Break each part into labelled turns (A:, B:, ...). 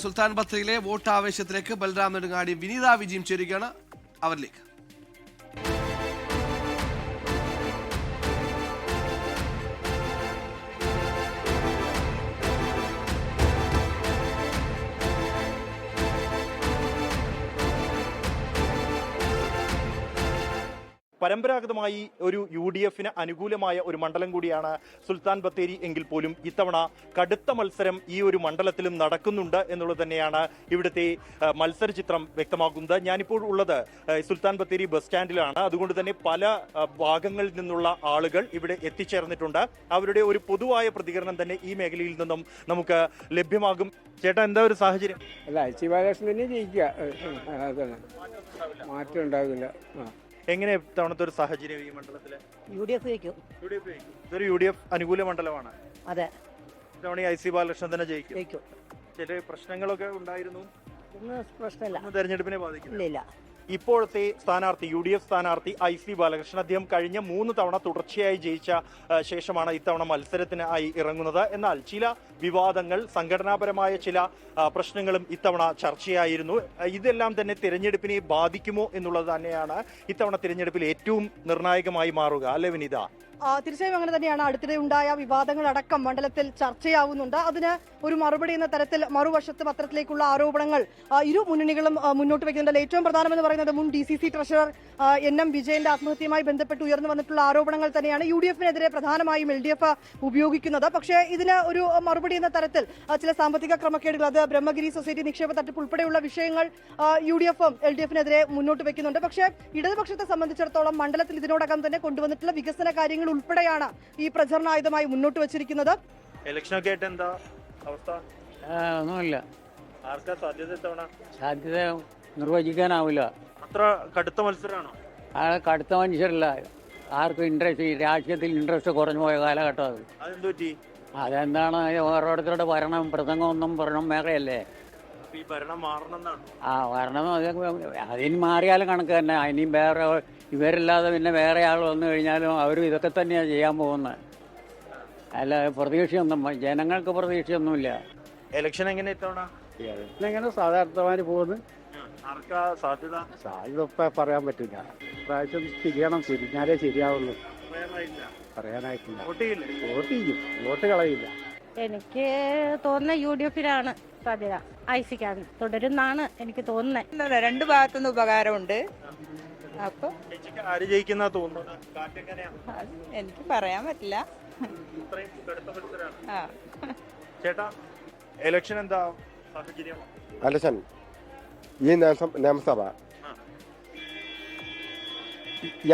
A: സുൽത്താൻ ബത്തേരിയിലെ വോട്ടാവേശത്തിലേക്ക് ബൽറാം നെടുങ്ങാടി വിനീത വിജയം ചേരുകയാണ്. അവരിലേക്ക്
B: പരമ്പരാഗതമായി ഒരു UDF-ന് അനുകൂലമായ ഒരു മണ്ഡലം കൂടിയാണ് സുൽത്താൻ ബത്തേരി എങ്കിൽ പോലും ഇത്തവണ കടുത്ത മത്സരം ഈ ഒരു മണ്ഡലത്തിലും നടക്കുന്നുണ്ട് എന്നുള്ളത് തന്നെയാണ് ഇവിടുത്തെ മത്സര ചിത്രം വ്യക്തമാക്കുന്നത്. ഞാനിപ്പോൾ ഉള്ളത് സുൽത്താൻ ബത്തേരി ബസ് സ്റ്റാൻഡിലാണ്. അതുകൊണ്ട് തന്നെ പല ഭാഗങ്ങളിൽ നിന്നുള്ള ആളുകൾ ഇവിടെ എത്തിച്ചേർന്നിട്ടുണ്ട്. അവരുടെ ഒരു പൊതുവായ പ്രതികരണം തന്നെ ഈ മേഖലയിൽ നിന്നും നമുക്ക് ലഭ്യമാകും. ചേട്ടാ, എന്താ ഒരു സാഹചര്യം?
C: അല്ല, ശിവരാഷ്ട്രനെ ജയിക്കുക, മാറ്റം ഉണ്ടാകില്ല.
B: എങ്ങനെ തവണത്തെ ഒരു സാഹചര്യം ഈ മണ്ഡലത്തില്?
D: UDF ജയിക്കും.
B: ഇതൊരു UDF അനുകൂല മണ്ഡലമാണ്.
D: അതെ,
B: ഇത്തവണ IC ബാലകൃഷ്ണൻ തന്നെ
D: ജയിക്കും.
B: ചില പ്രശ്നങ്ങളൊക്കെ ഉണ്ടായിരുന്നു.
D: പ്രശ്നമില്ല,
B: തെരഞ്ഞെടുപ്പിനെ ബാധിക്കില്ല.
D: ഇല്ല.
B: ഇപ്പോഴത്തെ സ്ഥാനാർത്ഥി UDF സ്ഥാനാർത്ഥി IC ബാലകൃഷ്ണൻ, അദ്ദേഹം കഴിഞ്ഞ 3 തവണ തുടർച്ചയായി ജയിച്ച ശേഷമാണ് ഇത്തവണ മത്സരത്തിനായി ഇറങ്ങുന്നത്. എന്നാൽ ചില വിവാദങ്ങൾ, സംഘടനാപരമായ ചില പ്രശ്നങ്ങളും ഇത്തവണ ചർച്ചയായിരുന്നു. ഇതെല്ലാം തന്നെ തിരഞ്ഞെടുപ്പിനെ ബാധിക്കുമോ എന്നുള്ളത് തന്നെയാണ് ഇത്തവണ തിരഞ്ഞെടുപ്പിൽ ഏറ്റവും നിർണായകമായി മാറുക, അല്ലേ വിനീത?
E: തീർച്ചയായും അങ്ങനെ തന്നെയാണ്. അടുത്തിടെ ഉണ്ടായ വിവാദങ്ങളടക്കം മണ്ഡലത്തിൽ ചർച്ചയാവുന്നുണ്ട്. അതിന് ഒരു മറുപടി എന്ന തരത്തിൽ മറുവശത്ത് പത്രത്തിലേക്കുള്ള ആരോപണങ്ങൾ ഇരു മുന്നണികളും മുന്നോട്ട് വയ്ക്കുന്നുണ്ട്. ഏറ്റവും പ്രധാനമെന്ന് പറയുന്നത് മുൻ DCC ട്രഷറർ NM വിജയന്റെ ആത്മഹത്യയുമായി ബന്ധപ്പെട്ട് ഉയർന്നു വന്നിട്ടുള്ള ആരോപണങ്ങൾ തന്നെയാണ് UDF-നെതിരെ പ്രധാനമായും LDF ഉപയോഗിക്കുന്നത്. പക്ഷേ ഇതിന് ഒരു മറുപടി എന്ന തരത്തിൽ ചില സാമ്പത്തിക ക്രമക്കേടുകൾ, അത് ബ്രഹ്മഗിരി സൊസൈറ്റി നിക്ഷേപ തട്ടിപ്പ് ഉൾപ്പെടെയുള്ള വിഷയങ്ങൾ UDF-ഉം LDF-നെതിരെ മുന്നോട്ട് വയ്ക്കുന്നുണ്ട്. പക്ഷേ ഇടതുപക്ഷത്തെ സംബന്ധിച്ചിടത്തോളം മണ്ഡലത്തിൽ ഇതിനോടകം തന്നെ കൊണ്ടുവന്നിട്ടുള്ള വികസന കാര്യങ്ങൾ ഉൾപ്പെടെയാണ് ഈ പ്രചരണായുധമായി മുന്നോട്ട് വെച്ചിരിക്കുന്നത്.
B: ഇലക്ഷനൊക്കെ ആയിട്ട് എന്താ അവസ്ഥ?
F: ഒന്നുമില്ല.
B: ആർക്കാ സാധ്യത ഇത്തവണ?
F: സാധ്യത നിർവചിക്കാനാവില്ല.
B: അത്ര കടുത്ത മത്സരമാണോ?
F: കടുത്ത മനുഷ്യരല്ല, ആർക്കും ഇൻട്രസ്റ്റ്, ഈ രാഷ്ട്രീയത്തിൽ ഇൻട്രസ്റ്റ് കുറഞ്ഞു പോയ കാലഘട്ടം അത്.
B: അതെന്ത് പറ്റി?
F: അതെന്താണ്, ഓരോരുത്തരുടെ ഭരണം പ്രസംഗമൊന്നും ഭരണം വേറെയല്ലേ.
B: ഈ ഭരണം മാറണമെന്നാണ്.
F: ഭരണം അതിന് മാറിയാലും കണക്ക് തന്നെ. ഇനിയും വേറെ ഇവരില്ലാതെ പിന്നെ വേറെ ആൾ വന്നു കഴിഞ്ഞാലും അവരും ഇതൊക്കെ തന്നെയാണ് ചെയ്യാൻ പോകുന്നത്. അല്ല, പ്രതീക്ഷയൊന്നും, ജനങ്ങൾക്ക് പ്രതീക്ഷയൊന്നുമില്ല.
B: ഇലക്ഷൻ എങ്ങനെ ഇത്തവണ?
C: എങ്ങനെ സാധാരണമാര് പോകുന്നു?
B: ആർക്കാ സാധ്യത?
C: സാധ്യത പറയാൻ പറ്റില്ല. പ്രാവശ്യം തിരിയണം, തിരിഞ്ഞാലേ ശരിയാവുള്ളൂ. പറയാനായിട്ടില്ല.
B: വോട്ട് ചെയ്യില്ലേ?
C: വോട്ട് ചെയ്യും, വോട്ട് കളയില്ല.
D: എനിക്ക് തോന്നുന്ന UDF-നാണ് സാധ്യത, IC-ക്കാണ് തുടരുന്നാണ് എനിക്ക് തോന്നുന്നത്.
G: 2 ഭാഗത്തുനിന്ന് ഉപകാരമുണ്ട്. അപ്പൊ
B: ആര് ജയിക്കുന്ന തോന്നുന്നത്?
G: എനിക്ക് പറയാൻ പറ്റില്ല.
B: ചേട്ടാ, ഇലക്ഷൻ എന്താ സാഹചര്യം?
H: ഇലക്ഷൻ ഈ നിയമസഭ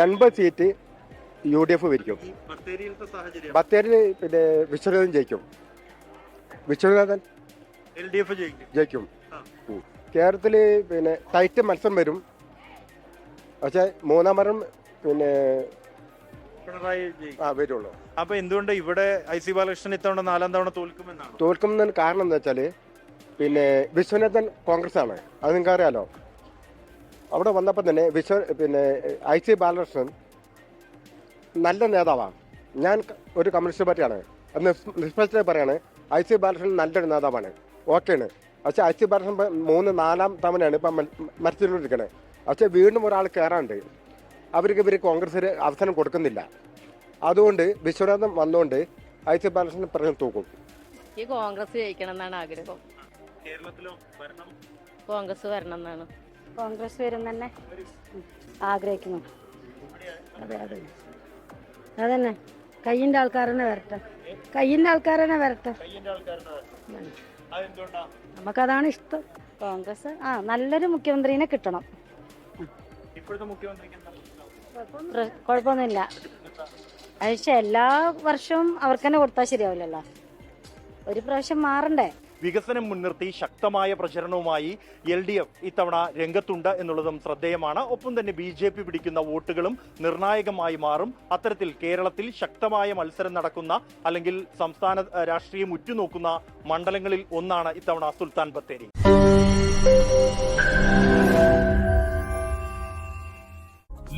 H: 80 സീറ്റ് UDF ഭരിക്കും. ബത്തേരിയിൽ പിന്നെ വിശ്വനാഥൻ ജയിക്കും. വിശ്വനാഥൻ
B: LDF
H: ജയിക്കും. കേരളത്തില് പിന്നെ ടൈറ്റ് മത്സരം വരും. പക്ഷെ 3-ാം വാരം പിന്നെ വരുള്ളൂ.
B: അപ്പൊ എന്തുകൊണ്ട് ഇവിടെ IC ബാലകൃഷ്ണൻ ഇത്തവണ 4ാം തവണ തോൽക്കുമെന്നാണ്?
H: തോൽക്കുന്നതിന് കാരണം എന്താ വെച്ചാല് പിന്നെ വിശ്വനാഥൻ കോൺഗ്രസ് ആണ്, അത് നിങ്ങൾക്ക് അറിയാലോ. അവിടെ വന്നപ്പോൾ തന്നെ പിന്നെ IC ബാലകൃഷ്ണൻ നല്ല നേതാവാണ്. ഞാൻ ഒരു കമ്മ്യൂണിസ്റ്റ് പാർട്ടിയാണ്, അത് നിഷ്പക്ഷമായി പറയാണ്. IC ബാലകൃഷ്ണൻ നല്ലൊരു നേതാവാണ്, ഓക്കെയാണ്. പക്ഷെ IC ബാലകൃഷ്ണൻ 3-4ാം തവണയാണ് ഇപ്പം മരിച്ചുകൊണ്ടിരിക്കുന്നത്. പക്ഷെ വീണ്ടും ഒരാൾ കയറാണ്ട് ഇവർ കോൺഗ്രസ് അവസരം കൊടുക്കുന്നില്ല. അതുകൊണ്ട് വിശ്വനാഥൻ വന്നുകൊണ്ട് IC ബാലകൃഷ്ണൻ പ്രശ്നം തൂക്കും.
D: ഈ കോൺഗ്രസ് ജയിക്കണം എന്നാണ് ആഗ്രഹം. കോൺഗ്രസ് വരണം എന്നാണ്. കോൺഗ്രസ് വരും തന്നെ ആഗ്രഹിക്കുന്നു. അതന്നെ, കയ്യിന്റെ ആൾക്കാരനെ വരട്ടെ, കയ്യിന്റെ ആൾക്കാരനെ വരട്ടെ. നമുക്കതാണ് ഇഷ്ടം. കോൺഗ്രസ് നല്ലൊരു മുഖ്യമന്ത്രിനെ കിട്ടണം. കുഴപ്പമൊന്നുമില്ല. പക്ഷെ എല്ലാ വർഷവും അവർക്ക് തന്നെ കൊടുത്താൽ ശരിയാവില്ലല്ലോ, ഒരു പ്രാവശ്യം മാറണ്ടേ.
B: വികസനം മുൻനിർത്തി ശക്തമായ പ്രചരണവുമായി LDF ഇത്തവണ രംഗത്തുണ്ട് എന്നുള്ളതും ശ്രദ്ധേയമാണ്. ഒപ്പം തന്നെ BJP പിടിക്കുന്ന വോട്ടുകളും നിർണായകമായി മാറും. അത്തരത്തിൽ കേരളത്തിൽ ശക്തമായ മത്സരം നടക്കുന്ന, അല്ലെങ്കിൽ സംസ്ഥാന രാഷ്ട്രീയം ഉറ്റുനോക്കുന്ന മണ്ഡലങ്ങളിൽ ഒന്നാണ് ഇത്തവണ സുൽത്താൻ ബത്തേരി.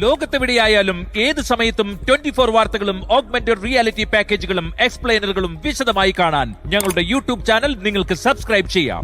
I: ലോകത്തെവിടെയായാലും ഏത് സമയത്തും 24 വാർത്തകളും ഓഗ്മെന്റഡ് റിയാലിറ്റി പാക്കേജുകളും എക്സ്പ്ലെയിനറുകളും വിശദമായി കാണാൻ ഞങ്ങളുടെ YouTube ചാനൽ നിങ്ങൾക്ക് സബ്സ്ക്രൈബ് ചെയ്യാം.